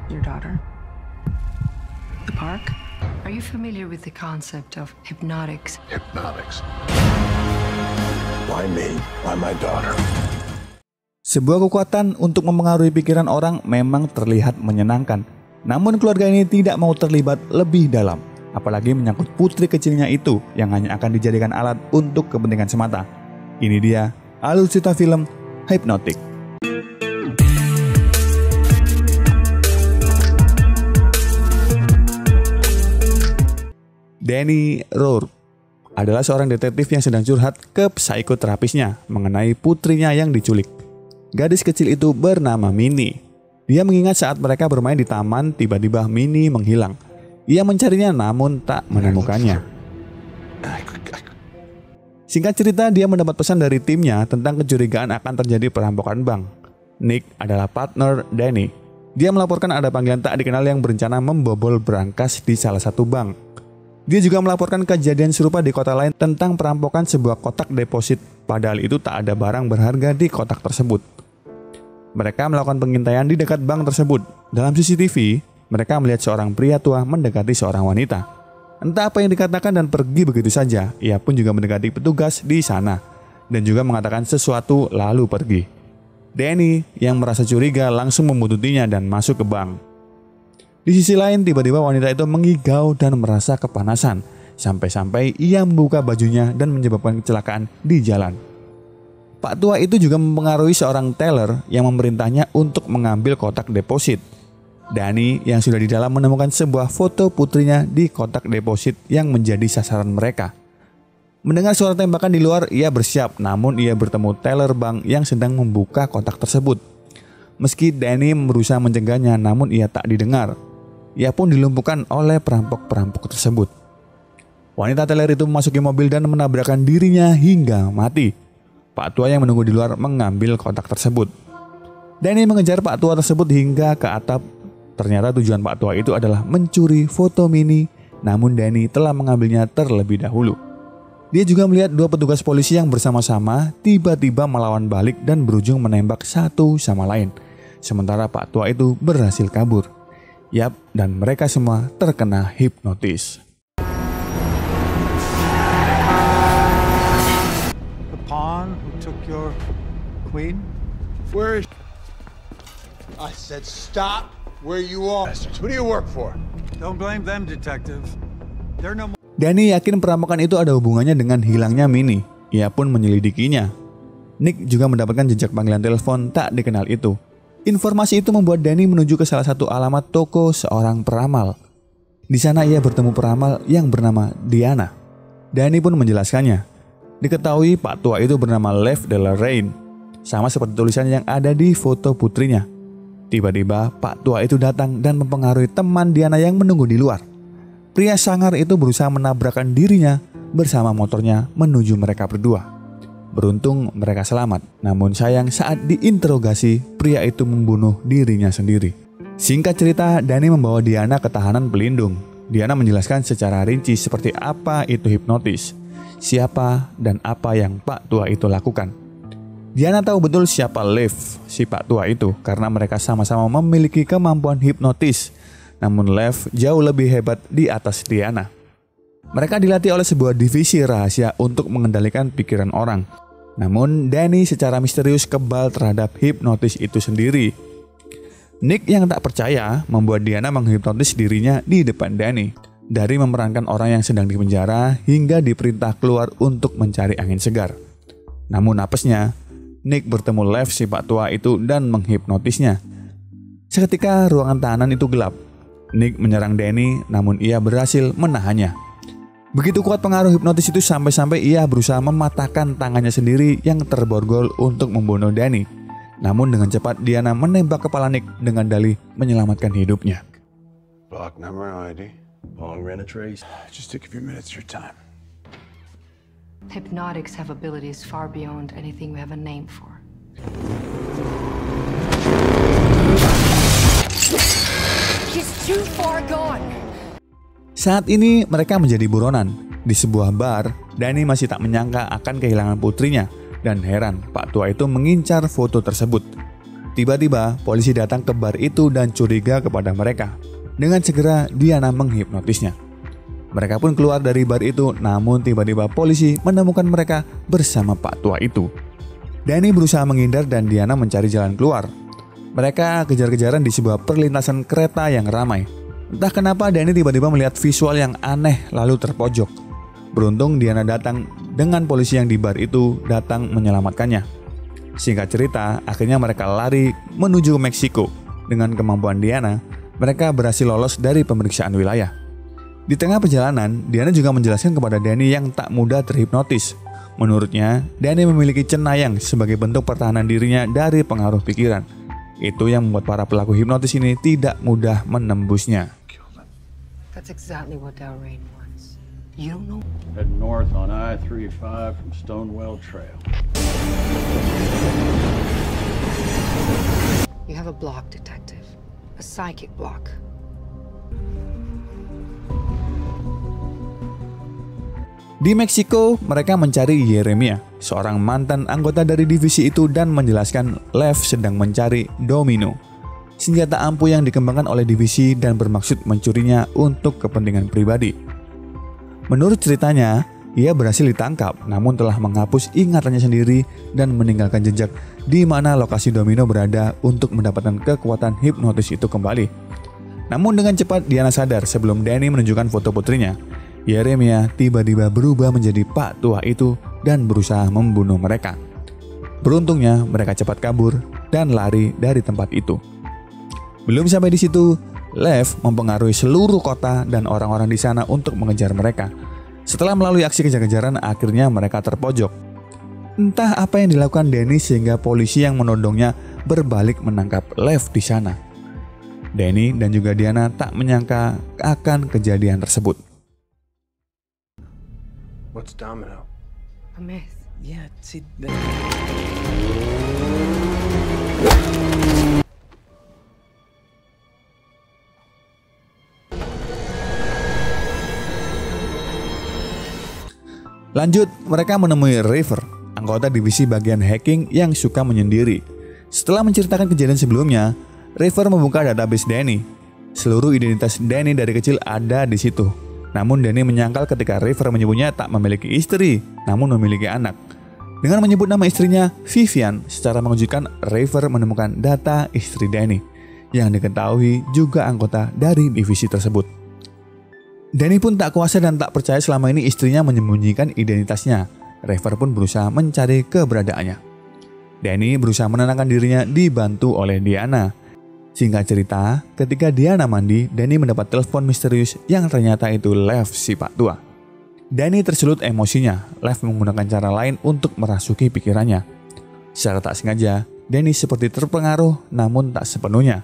your daughter. The park? Are you familiar with the concept of hypnotics? Hypnotics. Why me? Why my daughter? Sebuah kekuatan untuk mempengaruhi pikiran orang memang terlihat menyenangkan. Namun keluarga ini tidak mau terlibat lebih dalam, apalagi menyangkut putri kecilnya itu yang hanya akan dijadikan alat untuk kepentingan semata. Ini dia alur cerita film Hypnotic. Danny Rourke adalah seorang detektif yang sedang curhat ke psikoterapisnya mengenai putrinya yang diculik. Gadis kecil itu bernama Minnie. Dia mengingat saat mereka bermain di taman, tiba-tiba Minnie menghilang. Ia mencarinya namun tak menemukannya. Singkat cerita, dia mendapat pesan dari timnya tentang kecurigaan akan terjadi perampokan bank. Nick adalah partner Danny. Dia melaporkan ada panggilan tak dikenal yang berencana membobol brankas di salah satu bank. Dia juga melaporkan kejadian serupa di kota lain tentang perampokan sebuah kotak deposit, padahal itu tak ada barang berharga di kotak tersebut. Mereka melakukan pengintaian di dekat bank tersebut. Dalam CCTV, mereka melihat seorang pria tua mendekati seorang wanita. Entah apa yang dikatakan dan pergi begitu saja. Ia pun juga mendekati petugas di sana dan juga mengatakan sesuatu lalu pergi. Danny yang merasa curiga langsung membuntutinya dan masuk ke bank. Di sisi lain, tiba-tiba wanita itu mengigau dan merasa kepanasan sampai-sampai ia membuka bajunya dan menyebabkan kecelakaan di jalan. Pak tua itu juga mempengaruhi seorang teller yang memerintahnya untuk mengambil kotak deposit. Danny yang sudah di dalam menemukan sebuah foto putrinya di kotak deposit yang menjadi sasaran mereka. Mendengar suara tembakan di luar, ia bersiap, namun ia bertemu teller bank yang sedang membuka kotak tersebut. Meski Danny berusaha mencegahnya, namun ia tak didengar. Ia pun dilumpuhkan oleh perampok-perampok tersebut. Wanita teller itu memasuki mobil dan menabrakkan dirinya hingga mati. Pak tua yang menunggu di luar mengambil kotak tersebut. Danny mengejar Pak tua tersebut hingga ke atap. Ternyata tujuan Pak tua itu adalah mencuri foto Minnie, namun Danny telah mengambilnya terlebih dahulu. Dia juga melihat dua petugas polisi yang bersama-sama tiba-tiba melawan balik dan berujung menembak satu sama lain. Sementara Pak tua itu berhasil kabur. Yap, dan mereka semua terkena hipnotis. Pawn who took your queen? Where is... I said stop where you are. Who do you work for? Don't blame them, detective. They're no more. Danny yakin perampokan itu ada hubungannya dengan hilangnya Minnie. Ia pun menyelidikinya. Nick juga mendapatkan jejak panggilan telepon tak dikenal itu. Informasi itu membuat Danny menuju ke salah satu alamat toko seorang peramal. Di sana ia bertemu peramal yang bernama Diana. Danny pun menjelaskannya. Diketahui Pak tua itu bernama Lev Delarein, sama seperti tulisan yang ada di foto putrinya. Tiba-tiba Pak tua itu datang dan mempengaruhi teman Diana yang menunggu di luar. Pria sangar itu berusaha menabrakkan dirinya bersama motornya menuju mereka berdua. Beruntung mereka selamat, namun sayang saat diinterogasi pria itu membunuh dirinya sendiri. Singkat cerita, Danny membawa Diana ke tahanan pelindung. Diana menjelaskan secara rinci seperti apa itu hipnotis, siapa dan apa yang Pak tua itu lakukan. Diana tahu betul siapa Lev, si Pak tua itu, karena mereka sama-sama memiliki kemampuan hipnotis. Namun Lev jauh lebih hebat di atas Diana. Mereka dilatih oleh sebuah divisi rahasia untuk mengendalikan pikiran orang. Namun Danny secara misterius kebal terhadap hipnotis itu sendiri. Nick yang tak percaya membuat Diana menghipnotis dirinya di depan Danny. Dari memerankan orang yang sedang dipenjara hingga diperintah keluar untuk mencari angin segar. Namun apesnya, Nick bertemu Lev si Pak tua itu dan menghipnotisnya. Seketika ruangan tahanan itu gelap. Nick menyerang Danny, namun ia berhasil menahannya. Begitu kuat pengaruh hipnotis itu sampai-sampai ia berusaha mematahkan tangannya sendiri yang terborgol untuk membunuh Danny. Namun dengan cepat Diana menembak kepala Nick dengan dalih menyelamatkan hidupnya. Block number ID. Long ran a trace. Just took a few minutes of your time. Hypnotics have abilities far beyond anything we have a name for. He's too far gone. Saat ini mereka menjadi buronan. Di sebuah bar, Danny masih tak menyangka akan kehilangan putrinya dan heran Pak tua itu mengincar foto tersebut. Tiba-tiba polisi datang ke bar itu dan curiga kepada mereka. Dengan segera Diana menghipnotisnya. Mereka pun keluar dari bar itu, namun tiba-tiba polisi menemukan mereka bersama Pak Tua itu. Danny berusaha menghindar dan Diana mencari jalan keluar. Mereka kejar-kejaran di sebuah perlintasan kereta yang ramai. Entah kenapa Danny tiba-tiba melihat visual yang aneh lalu terpojok. Beruntung Diana datang dengan polisi yang di bar itu datang menyelamatkannya. Singkat cerita, akhirnya mereka lari menuju ke Meksiko. Dengan kemampuan Diana, mereka berhasil lolos dari pemeriksaan wilayah. Di tengah perjalanan, Diana juga menjelaskan kepada Danny yang tak mudah terhipnotis. Menurutnya, Danny memiliki cenayang sebagai bentuk pertahanan dirinya dari pengaruh pikiran. Itu yang membuat para pelaku hipnotis ini tidak mudah menembusnya. That's exactly what Delrain wants. You don't know. Head north on I-35 from Stonewell Trail. You have a block, detective. A psychic block. Di Meksiko, mereka mencari Yeremia, seorang mantan anggota dari divisi itu, dan menjelaskan Lev sedang mencari Domino, senjata ampuh yang dikembangkan oleh divisi dan bermaksud mencurinya untuk kepentingan pribadi. Menurut ceritanya, ia berhasil ditangkap namun telah menghapus ingatannya sendiri dan meninggalkan jejak di mana lokasi Domino berada untuk mendapatkan kekuatan hipnotis itu kembali. Namun dengan cepat Diana sadar sebelum Danny menunjukkan foto putrinya. Yeremia tiba-tiba berubah menjadi Pak Tua itu dan berusaha membunuh mereka. Beruntungnya mereka cepat kabur dan lari dari tempat itu. Belum sampai di situ, Lev mempengaruhi seluruh kota dan orang-orang di sana untuk mengejar mereka. Setelah melalui aksi kejar-kejaran, akhirnya mereka terpojok. Entah apa yang dilakukan Danny sehingga polisi yang menodongnya berbalik menangkap Lev di sana. Danny dan juga Diana tak menyangka akan kejadian tersebut. What's Domino? A myth. Yeah, see, Lanjut, mereka menemui River, anggota divisi bagian hacking yang suka menyendiri. Setelah menceritakan kejadian sebelumnya, River membuka database Danny. Seluruh identitas Danny dari kecil ada di situ. Namun Danny menyangkal ketika River menyebutnya tak memiliki istri, namun memiliki anak. Dengan menyebut nama istrinya Vivian, secara mengejutkan River menemukan data istri Danny, yang diketahui juga anggota dari divisi tersebut. Danny pun tak kuasa dan tak percaya selama ini istrinya menyembunyikan identitasnya. River pun berusaha mencari keberadaannya. Danny berusaha menenangkan dirinya dibantu oleh Diana. Singkat cerita, ketika Diana mandi, Danny mendapat telepon misterius yang ternyata itu Lev si Pak Tua. Danny tersulut emosinya. Lev menggunakan cara lain untuk merasuki pikirannya. Secara tak sengaja, Danny seperti terpengaruh namun tak sepenuhnya.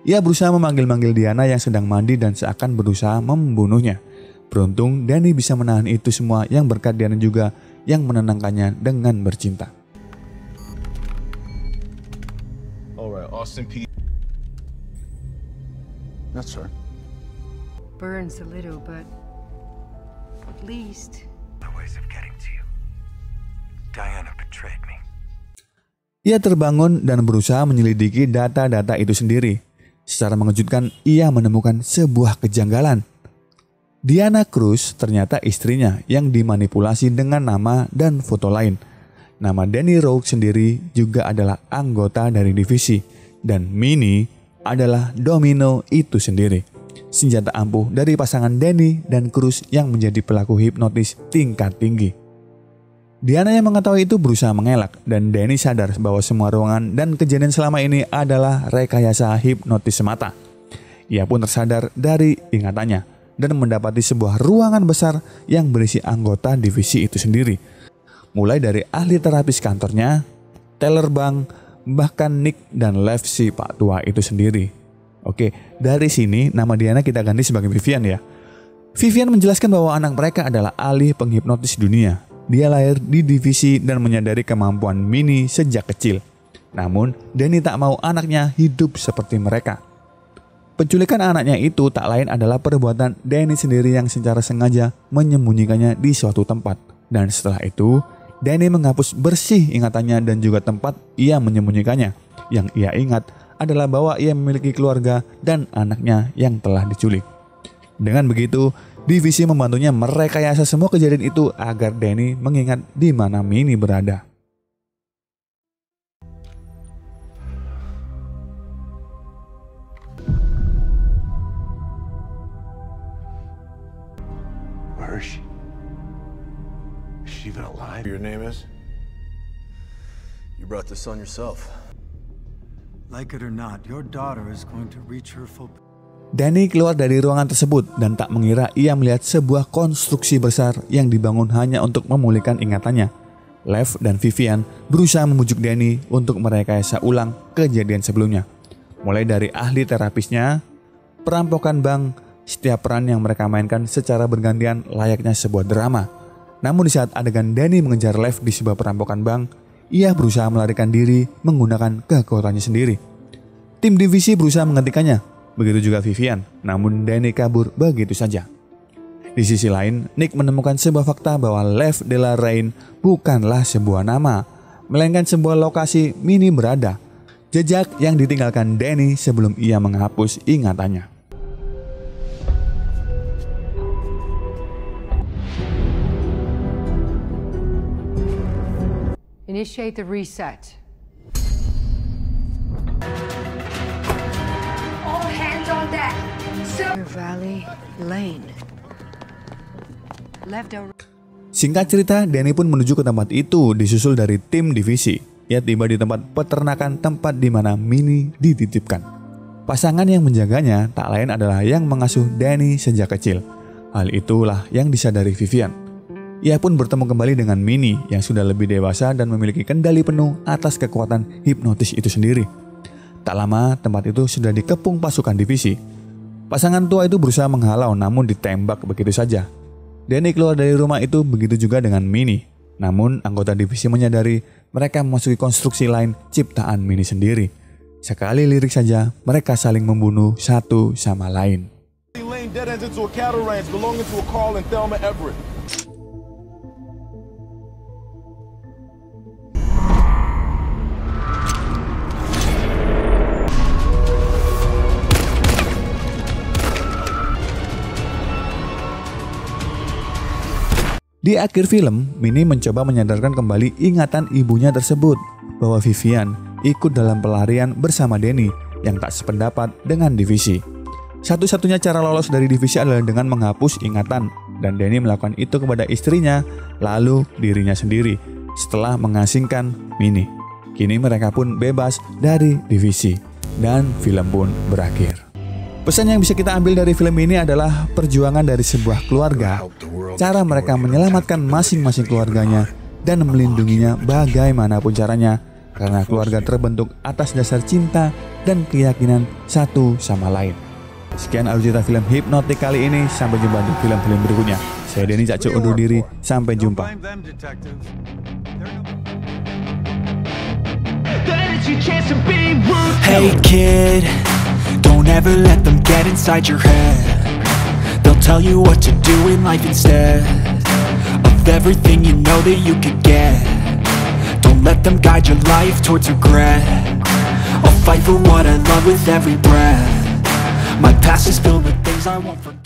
Ia berusaha memanggil-manggil Diana yang sedang mandi dan seakan berusaha membunuhnya. Beruntung Danny bisa menahan itu semua yang berkat Diana juga yang menenangkannya dengan bercinta. Alright, Austin P. That's her. Burns a little, but at least. My ways of getting to you. Diana betrayed me. Ia terbangun dan berusaha menyelidiki data-data itu sendiri. Secara mengejutkan, ia menemukan sebuah kejanggalan. Diana Cruz ternyata istrinya yang dimanipulasi dengan nama dan foto lain. Nama Danny Rogue sendiri juga adalah anggota dari divisi. Dan Minnie adalah Domino itu sendiri. Senjata ampuh dari pasangan Danny dan Cruz yang menjadi pelaku hipnotis tingkat tinggi. Diana yang mengetahui itu berusaha mengelak dan Danny sadar bahwa semua ruangan dan kejadian selama ini adalah rekayasa hipnotis semata. Ia pun tersadar dari ingatannya dan mendapati sebuah ruangan besar yang berisi anggota divisi itu sendiri. Mulai dari ahli terapis kantornya, teller bank, bahkan Nick dan Lev si Pak Tua itu sendiri. Oke, dari sini nama Diana kita ganti sebagai Vivian ya. Vivian menjelaskan bahwa anak mereka adalah ahli penghipnotis dunia. Dia lahir di divisi dan menyadari kemampuan Minnie sejak kecil. Namun, Danny tak mau anaknya hidup seperti mereka. Penculikan anaknya itu tak lain adalah perbuatan Danny sendiri yang secara sengaja menyembunyikannya di suatu tempat. Dan setelah itu, Danny menghapus bersih ingatannya dan juga tempat ia menyembunyikannya. yang ia ingat adalah bahwa ia memiliki keluarga dan anaknya yang telah diculik. Dengan begitu, divisi membantunya merekayasa semua kejadian itu agar Danny mengingat di mana Minnie berada. Where is she? Is she even alive? Your name is? You brought this on yourself. Like it or not, your daughter is going to reach her full. Danny keluar dari ruangan tersebut dan tak mengira ia melihat sebuah konstruksi besar yang dibangun hanya untuk memulihkan ingatannya. Lev dan Vivian berusaha membujuk Danny untuk merekayasa ulang kejadian sebelumnya. Mulai dari ahli terapisnya, perampokan bank, setiap peran yang mereka mainkan secara bergantian layaknya sebuah drama. Namun di saat adegan Danny mengejar Lev di sebuah perampokan bank, ia berusaha melarikan diri menggunakan kekuatannya sendiri. Tim divisi berusaha menghentikannya, begitu juga Vivian, namun Danny kabur begitu saja. Di sisi lain, Nick menemukan sebuah fakta bahwa Lev Delarein bukanlah sebuah nama, melainkan sebuah lokasi Minnie berada, jejak yang ditinggalkan Danny sebelum ia menghapus ingatannya. Initiate the reset. All hands on deck. Valley Lane. Singkat cerita, Danny pun menuju ke tempat itu disusul dari tim divisi. Ia tiba di tempat peternakan tempat di mana Minnie dititipkan. Pasangan yang menjaganya tak lain adalah yang mengasuh Danny sejak kecil. Hal itulah yang disadari Vivian. Ia pun bertemu kembali dengan Minnie yang sudah lebih dewasa dan memiliki kendali penuh atas kekuatan hipnotis itu sendiri. Tak lama, tempat itu sudah dikepung pasukan divisi. Pasangan tua itu berusaha menghalau namun ditembak begitu saja. Danny keluar dari rumah itu, begitu juga dengan Minnie. Namun, anggota divisi menyadari mereka memasuki konstruksi lain ciptaan Minnie sendiri. Sekali lirik saja, mereka saling membunuh satu sama lain. Di akhir film, Minnie mencoba menyadarkan kembali ingatan ibunya tersebut bahwa Vivian ikut dalam pelarian bersama Danny yang tak sependapat dengan divisi. Satu-satunya cara lolos dari divisi adalah dengan menghapus ingatan, dan Danny melakukan itu kepada istrinya, lalu dirinya sendiri setelah mengasingkan Minnie. Kini mereka pun bebas dari divisi, dan film pun berakhir. Pesan yang bisa kita ambil dari film ini adalah perjuangan dari sebuah keluarga, cara mereka menyelamatkan masing-masing keluarganya dan melindunginya bagaimanapun caranya, karena keluarga terbentuk atas dasar cinta dan keyakinan satu sama lain. Sekian alur cerita film Hipnotik kali ini, sampai jumpa di film-film berikutnya. Saya Denny Cakcuk undur diri, sampai jumpa. Hey kid, don't ever let them get inside your head. They'll tell you what to do in life instead of everything you know that you could get. Don't let them guide your life towards regret. I'll fight for what I love with every breath. My past is filled with things I won't forget.